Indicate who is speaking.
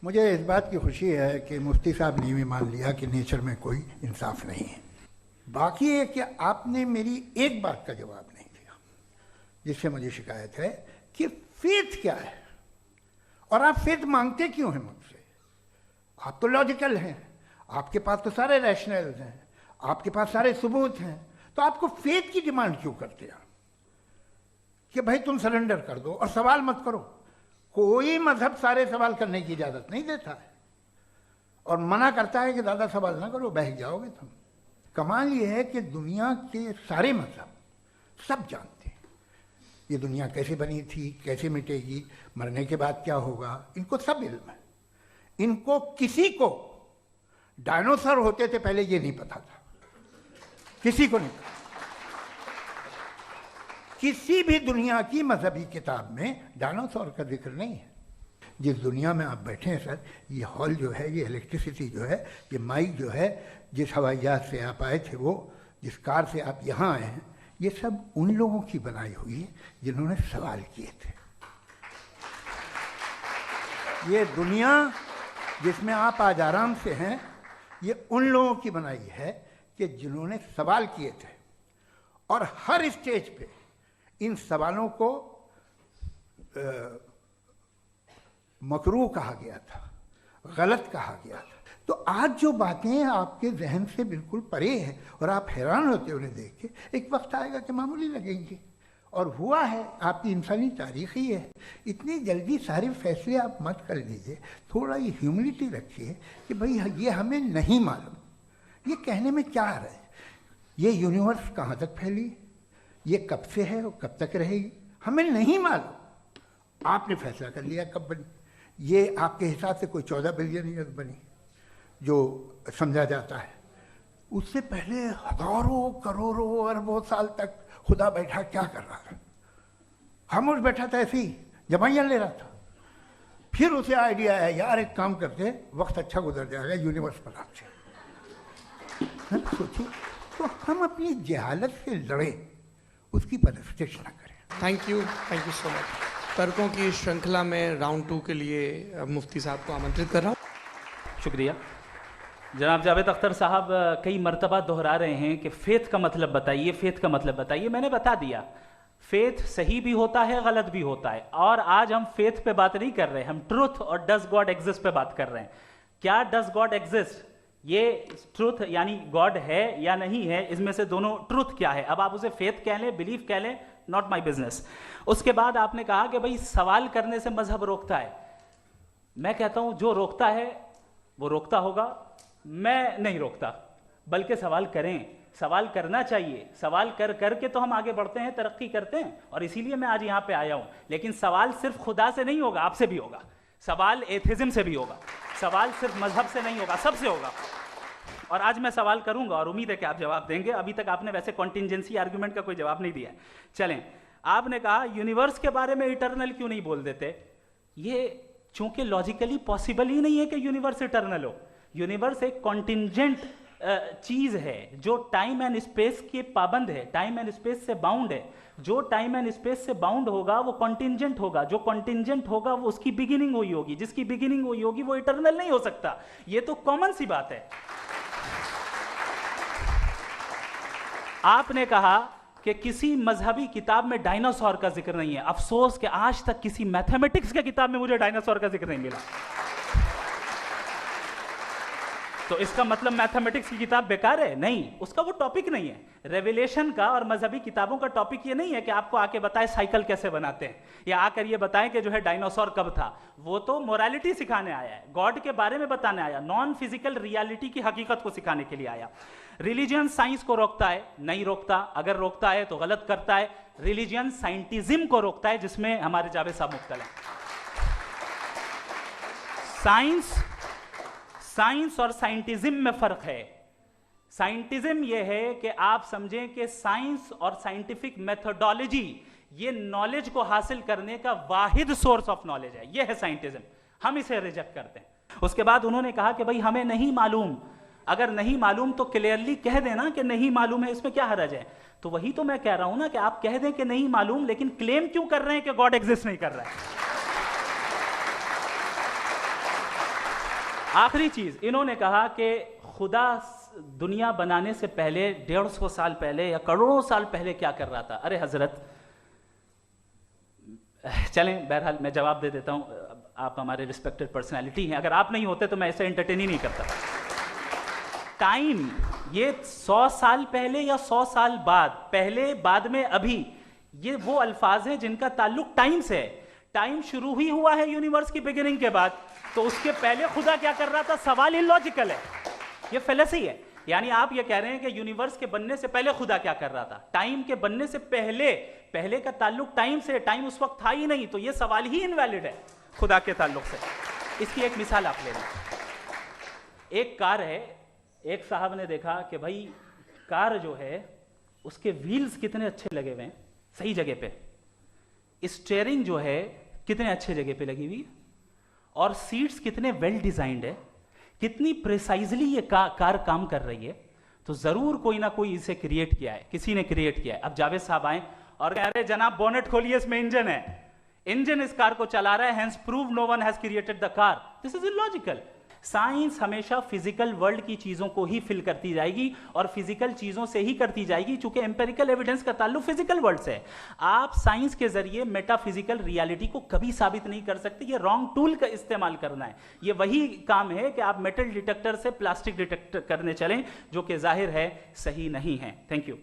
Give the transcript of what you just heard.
Speaker 1: मुझे इस बात की खुशी है कि मुफ्ती साहब ने भी मान लिया कि नेचर में कोई इंसाफ नहीं है। बाकी है कि आपने मेरी एक बात का जवाब नहीं दिया, जिससे मुझे शिकायत है कि फेथ क्या है और आप फेथ मांगते क्यों हैं मुझसे? आप तो लॉजिकल हैं, आपके पास तो सारे रैशनल्स हैं, आपके पास सारे सबूत हैं, तो आपको फेथ की डिमांड क्यों करते हैं कि भाई तुम सरेंडर कर दो और सवाल मत करो? कोई मजहब सारे सवाल करने की इजाजत नहीं देता है और मना करता है कि ज़्यादा सवाल ना करो, बहक जाओगे तुम। कमाल ये है कि दुनिया के सारे मजहब सब जानते हैं ये दुनिया कैसे बनी थी, कैसे मिटेगी, मरने के बाद क्या होगा, इनको सब इल्म है। इनको किसी को डायनासोर होते थे पहले ये नहीं पता था, किसी को नहीं पता। किसी भी दुनिया की मजहबी किताब में डायनासोर का जिक्र नहीं है। जिस दुनिया में आप बैठे हैं सर, ये हॉल जो है, ये इलेक्ट्रिसिटी जो है, ये माइक जो है, जिस हवाई जहाज से आप आए थे, वो जिस कार से आप यहाँ आए हैं, ये सब उन लोगों की बनाई हुई है जिन्होंने सवाल किए थे। ये दुनिया जिसमें आप आज आराम से हैं, ये उन लोगों की बनाई है कि जिन्होंने सवाल किए थे और हर स्टेज पे इन सवालों को मकरूह कहा गया था, गलत कहा गया था। तो आज जो बातें आपके जहन से बिल्कुल परे हैं और आप हैरान होते उन्हें देख के, एक वक्त आएगा कि मामूली लगेंगे। और हुआ है, आपकी इंसानी तारीख ही है। इतनी जल्दी सारे फैसले आप मत कर लीजिए, थोड़ा ये ह्यूमिलिटी रखिए कि भाई ये हमें नहीं मालूम। ये कहने में क्या आ रहा है? ये यूनिवर्स कहाँ तक फैली, ये कब से है और कब तक रहेगी, हमें नहीं मालूम। आपने फैसला कर लिया कब बनी। ये आपके हिसाब से कोई 14 बिलियन ईयर बनी जो समझा जाता है। उससे पहले हजारों करोड़ों अरबों साल तक खुदा बैठा क्या कर रहा था? खामोश बैठा था, ऐसे ही जमाइयाँ ले रहा था। फिर उसे आइडिया आया, यार एक काम करते, वक्त अच्छा गुजर जाएगा, यूनिवर्स बनाते। सोचिए, तो हम अपनी जहालत से लड़े, उसकी परस्तिश न करें।
Speaker 2: Thank you so much. तर्कों की श्रृंखला में राउंड 2 के लिए मुफ्ती साहब को आमंत्रित कर रहा हूँ।
Speaker 3: शुक्रिया। जनाब जावेद अख्तर साहब कई मरतबा दोहरा रहे हैं कि फेथ का मतलब बताइए, फेथ का मतलब बताइए। मैंने बता दिया, फेथ सही भी होता है, गलत भी होता है। और आज हम फेथ पे बात नहीं कर रहे, हम ट्रुथ और डज गॉड एग्जिस्ट पे बात कर रहे हैं। क्या डज गॉड एग्जिस्ट, ये ट्रुथ यानी गॉड है या नहीं है, इसमें से दोनों ट्रुथ क्या है। अब आप उसे फेथ कह लें, बिलीफ कह लें, नॉट माई बिजनेस। उसके बाद आपने कहा कि भाई सवाल करने से मजहब रोकता है। मैं कहता हूं जो रोकता है वो रोकता होगा, मैं नहीं रोकता। बल्कि सवाल करें, सवाल करना चाहिए। सवाल कर करके तो हम आगे बढ़ते हैं, तरक्की करते हैं, और इसीलिए मैं आज यहां पे आया हूं। लेकिन सवाल सिर्फ खुदा से नहीं होगा, आपसे भी होगा। सवाल एथिज्म से भी होगा, सवाल सिर्फ मजहब से नहीं होगा, सबसे होगा। और आज मैं सवाल करूंगा और उम्मीद है कि आप जवाब देंगे। अभी तक आपने वैसे कॉन्टिंजेंसी आर्गुमेंट का कोई जवाब नहीं दिया। चलें, आपने कहा यूनिवर्स के बारे में इटर्नल क्यों नहीं बोल देते। ये चूंकि लॉजिकली पॉसिबल ही नहीं है कि यूनिवर्स इटर्नल हो। यूनिवर्स एक कॉन्टिंजेंट चीज है जो टाइम एंड स्पेस के पाबंद है, टाइम एंड स्पेस से बाउंड है। जो टाइम एंड स्पेस से बाउंड होगा वो कॉन्टिंजेंट होगा, जो कॉन्टिंजेंट होगा वो उसकी बिगिनिंग हुई होगी, जिसकी बिगिनिंग हुई होगी वो इटर्नल नहीं हो सकता। ये तो कॉमन सी बात है। आपने कहा कि किसी मजहबी किताब में डायनासोर का जिक्र नहीं है। अफसोस कि आज तक किसी मैथमेटिक्स के किताब में मुझे डायनासोर का जिक्र नहीं मिला। तो इसका मतलब मैथमेटिक्स की किताब बेकार है? नहीं, उसका वो टॉपिक नहीं है। रेवलेशन का और मजहबी किताबों का टॉपिक ये नहीं है कि आपको आके बताए साइकिल कैसे बनाते हैं, या आकर ये बताएं कि जो है डायनासोर कब था। वो तो मोरालिटी सिखाने आया है, गॉड के बारे में बताने आया, नॉन फिजिकल रियलिटी की हकीकत को सिखाने के लिए आया। रिलीजियन साइंस को रोकता है? नहीं रोकता। अगर रोकता है तो गलत करता है। रिलीजियन साइंटिज्म को रोकता है, जिसमें हमारे जावेद साहब मुब्तला हैं। साइंस और साइंटिज्म में फर्क है। साइंटिज्म यह है कि आप समझें कि साइंस और साइंटिफिक मेथोडोलॉजी ये नॉलेज को हासिल करने का वाहिद सोर्स ऑफ नॉलेज है। यह है साइंटिज्म, हम इसे रिजेक्ट करते हैं। उसके बाद उन्होंने कहा कि भाई हमें नहीं मालूम। अगर नहीं मालूम तो क्लियरली कह देना कि नहीं मालूम है, इसमें क्या हर्ज है। तो वही तो मैं कह रहा हूं ना कि आप कह दें कि नहीं मालूम, लेकिन क्लेम क्यों कर रहे हैं कि गॉड एग्जिस्ट नहीं कर रहा है। आखिरी चीज, इन्होंने कहा कि खुदा दुनिया बनाने से पहले 150 साल पहले या करोड़ों साल पहले क्या कर रहा था। अरे हजरत, चलें, बहरहाल मैं जवाब दे देता हूं, आप हमारे रिस्पेक्टेड पर्सनालिटी हैं, अगर आप नहीं होते तो मैं ऐसे एंटरटेन ही नहीं करता। टाइम, ये 100 साल पहले या 100 साल बाद, पहले बाद में अभी, ये वो अल्फाज हैं जिनका ताल्लुक टाइम से है। टाइम शुरू ही हुआ है यूनिवर्स की बिगिनिंग के बाद, तो उसके पहले खुदा क्या कर रहा था? सवाल इलॉजिकल है, ये फेलेसी है। यानी आप ये कह रहे हैं कि यूनिवर्स के बनने से पहले खुदा क्या कर रहा था? टाइम के बनने से पहले, पहले का ताल्लुक टाइम से, टाइम उस वक्त था ही नहीं, तो ये सवाल ही इनवैलिड है खुदा के ताल्लुक से। इसकी एक मिसाल आप ले लें। एक कार है, एक साहब ने देखा कि भाई कार जो है उसके व्हील्स कितने अच्छे लगे हुए हैं सही जगह पे, स्टीयरिंग जो है कितने अच्छे जगह पे लगी हुई है, और सीट्स कितने वेल डिजाइंड है, कितनी प्रिसाइजली ये कार काम कर रही है, तो जरूर कोई ना कोई इसे क्रिएट किया है, किसी ने क्रिएट किया है। अब जावेद साहब आए और कह रहे जनाब बोनेट खोलिए, इसमें इंजन है, इंजन इस कार को चला रहा है, hence prove no one has created the car. This is illogical. Science हमेशा फिजिकल वर्ल्ड की चीजों को ही फिल करती जाएगी और फिजिकल चीजों से ही करती जाएगी, चूंकि एम्पेरिकल एविडेंस का ताल्लुक फिजिकल वर्ल्ड से है। आप साइंस के जरिए मेटाफिजिकल रियलिटी को कभी साबित नहीं कर सकते, ये रॉन्ग टूल का इस्तेमाल करना है। ये वही काम है कि आप मेटल डिटेक्टर से प्लास्टिक डिटेक्टर करने चलें, जो कि जाहिर है सही नहीं है। Thank you.